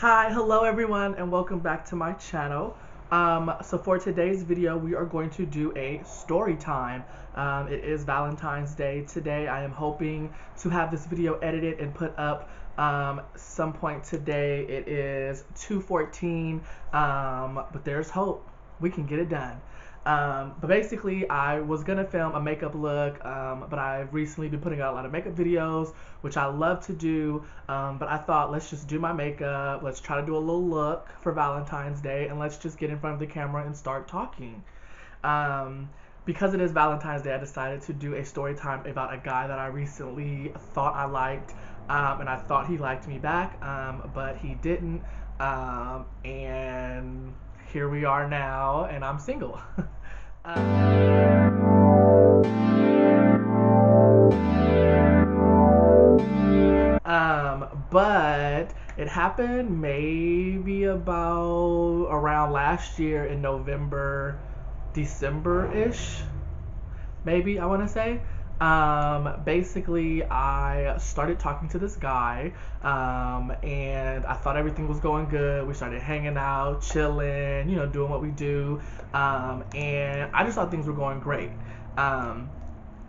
Hi, hello everyone, and welcome back to my channel. So for today's video, we are going to do a story time. It is Valentine's Day today. I am hoping to have this video edited and put up some point today. It is 2:14, but there's hope. We can get it done. But basically, I was gonna film a makeup look, but I've recently been putting out a lot of makeup videos, which I love to do. But I thought, let's just do my makeup. Let's try to do a little look for Valentine's Day, and let's just get in front of the camera and start talking. Because it is Valentine's Day, I decided to do a story time about a guy that I recently thought I liked, and I thought he liked me back, but he didn't. And here we are now, and I'm single. But it happened maybe about around last year in November, December-ish, maybe I want to say. Basically, I started talking to this guy, and I thought everything was going good. We started hanging out, chilling, doing what we do, and I just thought things were going great.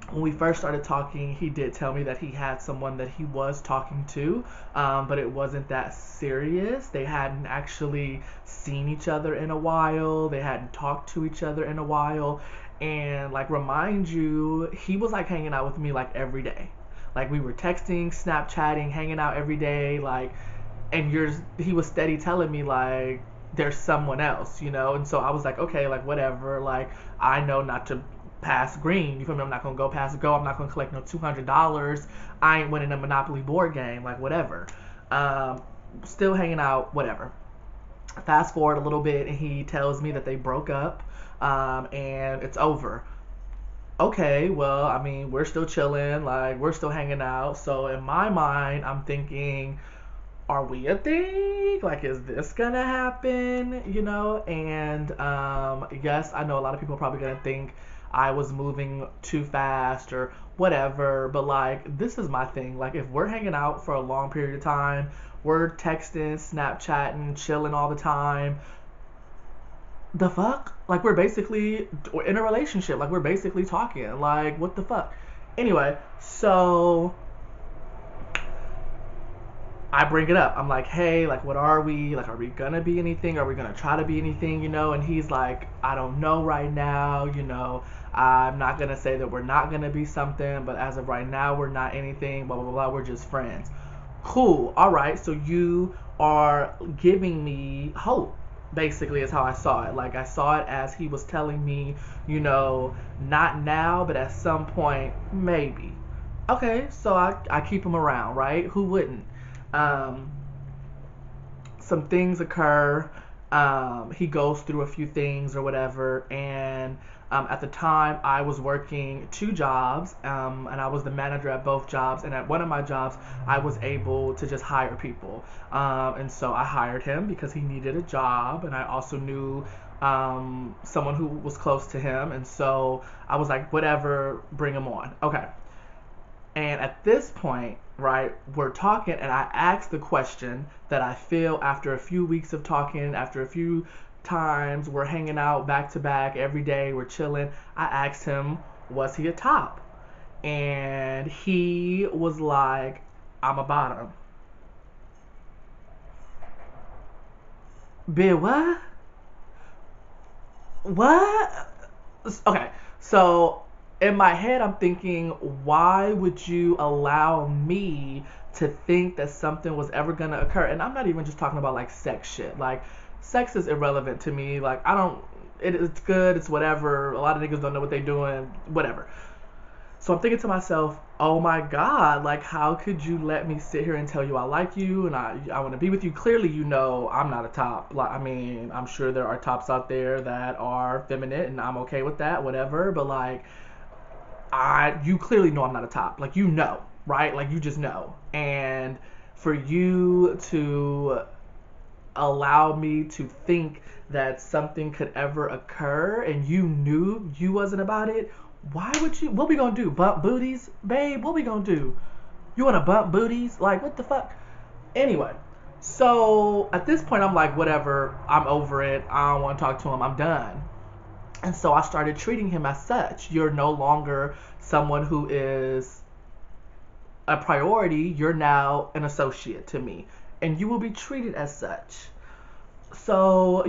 When we first started talking, he did tell me that he had someone that he was talking to, but it wasn't that serious. They hadn't actually seen each other in a while. They hadn't talked to each other in a while. And like, remind you, he was like hanging out with me like every day. Like, we were texting, Snapchatting, hanging out every day. Like, and he was steady telling me like there's someone else, And so I was like, okay, like whatever. Like, I know not to pass green. You feel me? I'm not gonna go past go. I'm not gonna collect no $200. I ain't winning a Monopoly board game. Like, whatever. Still hanging out. Whatever. Fast forward a little bit, and he tells me that they broke up, and it's over. Okay, well, I mean, we're still chilling. Like, we're still hanging out. So in my mind, I'm thinking, are we a thing? Like, is this gonna happen? And yes, I know a lot of people are probably gonna think I was moving too fast or whatever, but like, this is my thing. Like, if we're hanging out for a long period of time, we're texting, Snapchatting, chilling all the time, the fuck? Like, we're basically in a relationship. Like, we're basically talking. Like, what the fuck? Anyway, so I bring it up. I'm like, hey, like, what are we? Like, are we gonna be anything? Are we gonna try to be anything? And he's like, I don't know right now. I'm not gonna say that we're not gonna be something, but as of right now, we're not anything. Blah blah blah. We're just friends. Cool. All right. So you are giving me hope. Basically, is how I saw it. Like, I saw it as he was telling me, not now, but at some point, maybe. Okay, so I keep him around, right? Who wouldn't? Um, some things occur. He goes through a few things or whatever, and at the time I was working two jobs, and I was the manager at both jobs. And at one of my jobs, I was able to just hire people, and so I hired him because he needed a job, and I also knew someone who was close to him, and so I was like, whatever, bring him on. Okay. And at this point, right, we're talking, and I asked the question that I feel after a few weeks of talking, after a few times we're hanging out back to back every day, we're chilling. I asked him, was he a top? And he was like, I'm a bottom. Bitch, what? What? Okay, so in my head, I'm thinking, why would you allow me to think that something was ever gonna occur? And I'm not even just talking about like sex shit. Like, sex is irrelevant to me. Like, I don't. It's good. It's whatever. A lot of niggas don't know what they're doing. Whatever. So I'm thinking to myself, oh my God, like, how could you let me sit here and tell you I like you and I want to be with you? Clearly, I'm not a top. Like, I mean, I'm sure there are tops out there that are feminine, and I'm okay with that, whatever. But like, you clearly know I'm not a top. Like, right? Like, you just know. And for you to allow me to think that something could ever occur and you knew you wasn't about it, why would you? What we gonna do? Bump booties? Babe, what we gonna do? You wanna bump booties? Like, what the fuck? Anyway, So at this point, I'm like, whatever, I'm over it. I don't want to talk to him. I'm done. And so I started treating him as such. You're no longer someone who is a priority. You're now an associate to me, and you will be treated as such. So,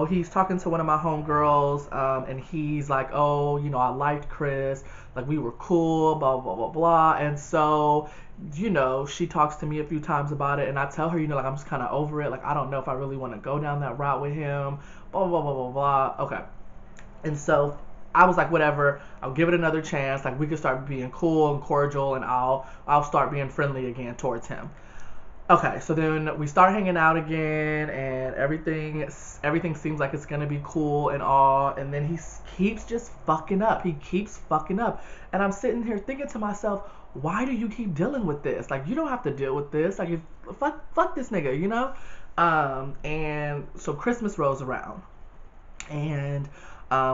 he's talking to one of my homegirls, and he's like, oh, I liked Chris. Like, we were cool, blah, blah, blah, blah. And so, she talks to me a few times about it, and I tell her, like, I'm just kind of over it. Like, I don't know if I really want to go down that route with him, blah, blah, blah, blah, blah. Okay. And so, I was like, whatever, I'll give it another chance. Like, we could start being cool and cordial, and I'll start being friendly again towards him. Okay, so then we start hanging out again, and everything seems like it's gonna be cool and all, and then he keeps just fucking up. He keeps fucking up, and I'm sitting here thinking to myself, why do you keep dealing with this? Like, you don't have to deal with this. Like, fuck this nigga, And so Christmas rolls around, and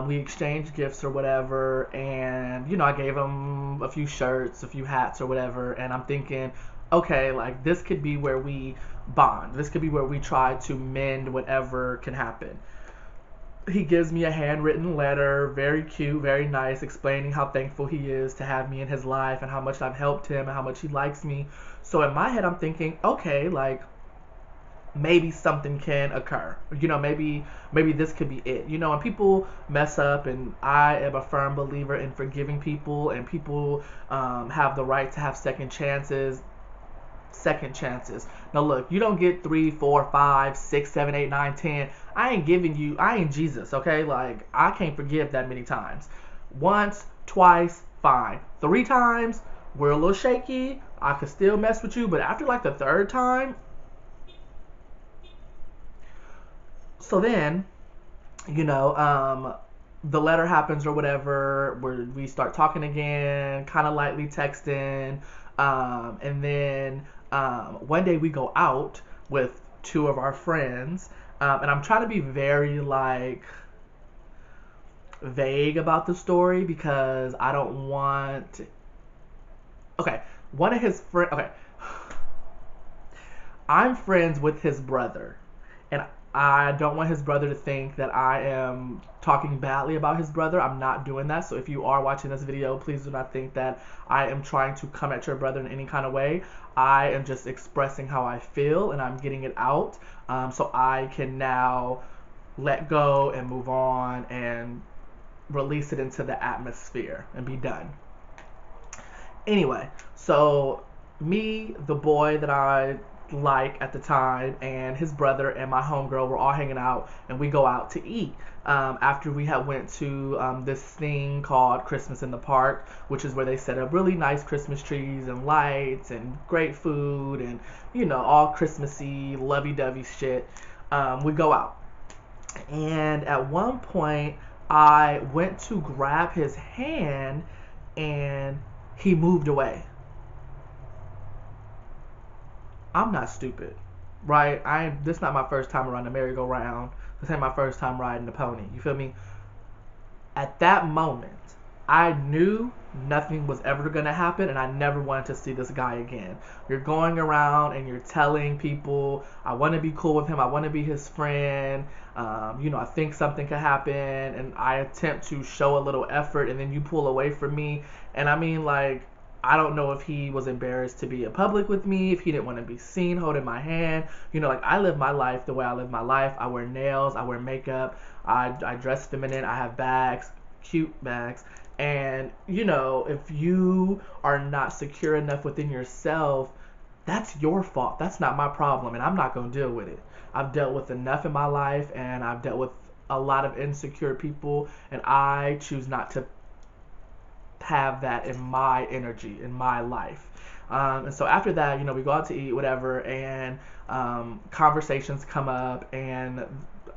we exchanged gifts or whatever, and I gave him a few shirts, a few hats or whatever, and I'm thinking, okay, like, this could be where we bond. This could be where we try to mend whatever can happen. He gives me a handwritten letter, very cute, very nice, explaining how thankful he is to have me in his life and how much I've helped him and how much he likes me. So in my head, I'm thinking, okay, like, maybe something can occur. Maybe this could be it. And people mess up, and I am a firm believer in forgiving people, and people have the right to have second chances. Now look, you don't get 3, 4, 5, 6, 7, 8, 9, 10. I ain't Jesus, okay? Like, I can't forgive that many times. Once, twice, fine. 3 times, we're a little shaky. I could still mess with you, but after like the 3rd time. So then, the letter happens or whatever, where we start talking again, kind of lightly texting, and then one day we go out with 2 of our friends, and I'm trying to be very, like, vague about the story because I don't want. Okay, one of his friends. Okay, I'm friends with his brother, and I don't want his brother to think that I am talking badly about his brother. I'm not doing that. So if you are watching this video, please do not think that I am trying to come at your brother in any kind of way. I am just expressing how I feel, and I'm getting it out, so I can now let go and move on and release it into the atmosphere and be done. Anyway, so me, the boy that I like at the time, and his brother and my homegirl were all hanging out, and we go out to eat after we had went to this thing called Christmas in the Park, which is where they set up really nice Christmas trees and lights and great food and all Christmassy lovey-dovey shit. We go out, and at one point I went to grab his hand, and he moved away. I'm not stupid, right? This is not my first time around the merry-go-round. This ain't my first time riding the pony. You feel me? At that moment, I knew nothing was ever going to happen, and I never wanted to see this guy again. You're going around and you're telling people, I want to be cool with him. I want to be his friend. I think something could happen, and I attempt to show a little effort, and then you pull away from me. And I mean, like, I don't know if he was embarrassed to be in public with me, if he didn't want to be seen holding my hand. Like, I live my life the way I live my life. I wear nails, I wear makeup, I dress feminine, I have bags, cute bags. And, if you are not secure enough within yourself, that's your fault. That's not my problem, and I'm not going to deal with it. I've dealt with enough in my life, and I've dealt with a lot of insecure people, and I choose not to have that in my energy, in my life. And so after that, we go out to eat, whatever, and conversations come up, and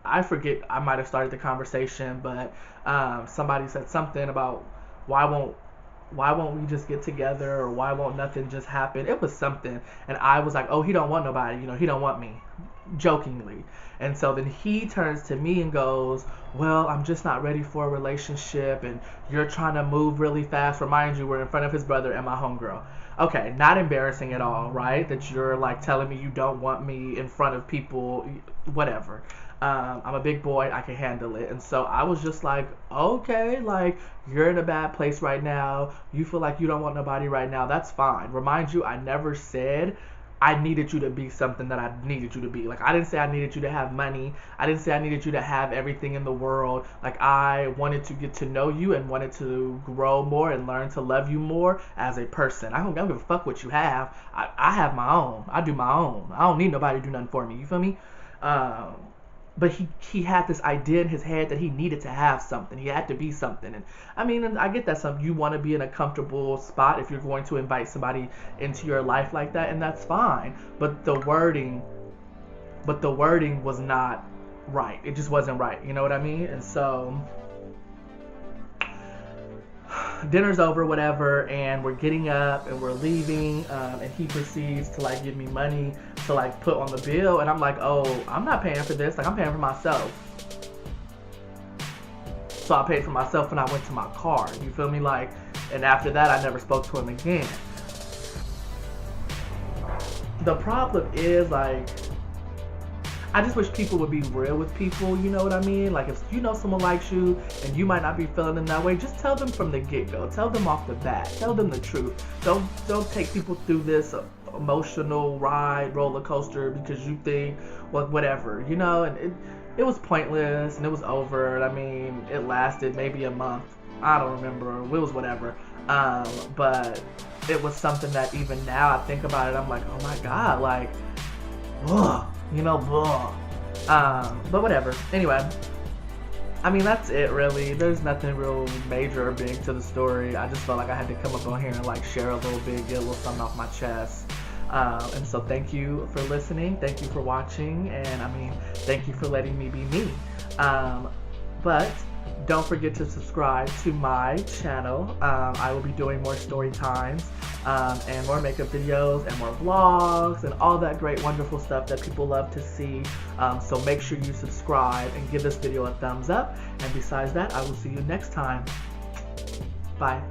I forget, I might have started the conversation, but somebody said something about why won't we just get together, or why won't nothing just happen? It was something, and I was like, oh, he don't want nobody, he don't want me. jokingly. And so then he turns to me and goes, well, I'm just not ready for a relationship, and you're trying to move really fast. Remind you, we're in front of his brother and my homegirl. Okay, not embarrassing at all, right? That you're like telling me you don't want me in front of people, whatever. I'm a big boy, I can handle it. And so I was just like, okay, like, you're in a bad place right now. You feel like you don't want nobody right now. That's fine. Remind you, I never said I needed you to be something that I needed you to be. Like, I didn't say I needed you to have money. I didn't say I needed you to have everything in the world. Like, I wanted to get to know you and wanted to grow more and learn to love you more as a person. I don't give a fuck what you have. I have my own. I do my own. I don't need nobody to do nothing for me. You feel me? But he had this idea in his head that he needed to have something. He had to be something. And I mean, and I get that you want to be in a comfortable spot if you're going to invite somebody into your life like that, and that's fine. But the wording was not right. It just wasn't right. You know what I mean? And so dinner's over, whatever, and we're getting up and we're leaving, and he proceeds to like give me money to like put on the bill, and I'm like, oh, I'm not paying for this, like I'm paying for myself. So I paid for myself when I went to my car, you feel me? Like, and after that I never spoke to him again. The problem is, like, I just wish people would be real with people, you know what I mean? Like, if you know someone likes you and you might not be feeling them that way, just tell them from the get-go. Tell them off the bat. Tell them the truth. Don't take people through this emotional ride, roller coaster, because you think, well, whatever, you know? And it was pointless, and it was over. I mean, it lasted maybe a month. I don't remember. It was whatever. But it was something that even now I think about it, I'm like, oh my God, like, ugh. You know, but whatever. Anyway, I mean, that's it really. There's nothing real major or big to the story. I just felt like I had to come up on here and like share a little bit, get a little something off my chest. And so thank you for listening. Thank you for watching. And I mean, thank you for letting me be me. But don't forget to subscribe to my channel. I will be doing more story times and more makeup videos and more vlogs and all that great, wonderful stuff that people love to see. So make sure you subscribe and give this video a thumbs up. And besides that, I will see you next time. Bye.